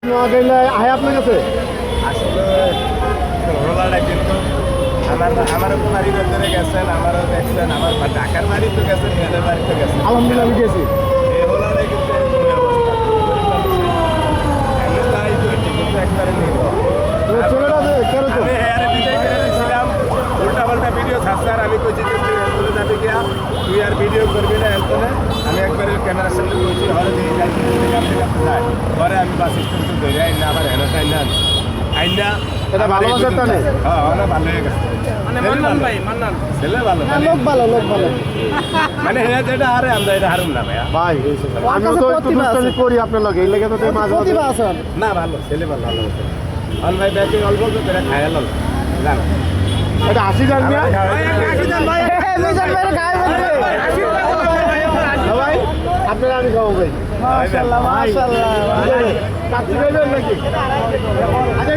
আয় আপনার কাছে আসলে রোলারটা কিন্তু আমার বাড়ির ধরে গেছেন, আমারও দেখছেন, আমার ঢাকার বাড়ি তো গেছেন, মেয়েদের বাড়ি তো গেছেন। আলহামদুলিল্লাহ আমি গেছি। এই রোলারটা কিন্তু এই অবস্থা। আমি তাই করেছি, কিন্তু একবারে নেই। ছেলেটা কেন তো আমি হেয়ারে বিদায় করে দিয়েছিলাম, উল্টাপাল্টা ভিডিও ছাড়ছে, আর আমি কইছি যে তুই এলতনে যাবি গিয়া, তুই আর ভিডিও করবি না এলতনে। আমি একবারে ক্যামেরার সামনে বলছি, ঘরে দিয়ে যাই, যায় ঘরে আমি বাস স্ট্যান্ড ধরে আইনা আবার হেনা আইনা আইনা। এটা ভালোবাসার টানে? হ্যাঁ, অনেক ভালো হয়ে গেছে। ছেলে ভালো, লোক ভালো, লোক ভালো। মানে হ্যাঁ যেটা হারে আমরা এটা হারুম না ভাইয়া। ভাই আমি তো একটু দুষ্টামি করি আপনার লগে, এই লেগে তো তুই মাঝে মাঝে না ভালো ছেলে ভালো ভালো অন ভাই ব্যাটিং অল্প করে খায় লল জান এটা 80 গান নিয়া ভাই আপনারা আমি খাবো ভাই। মাশাআল্লাহ মাশাআল্লাহ। কাচ্চি খাইবেন নাকি? আগে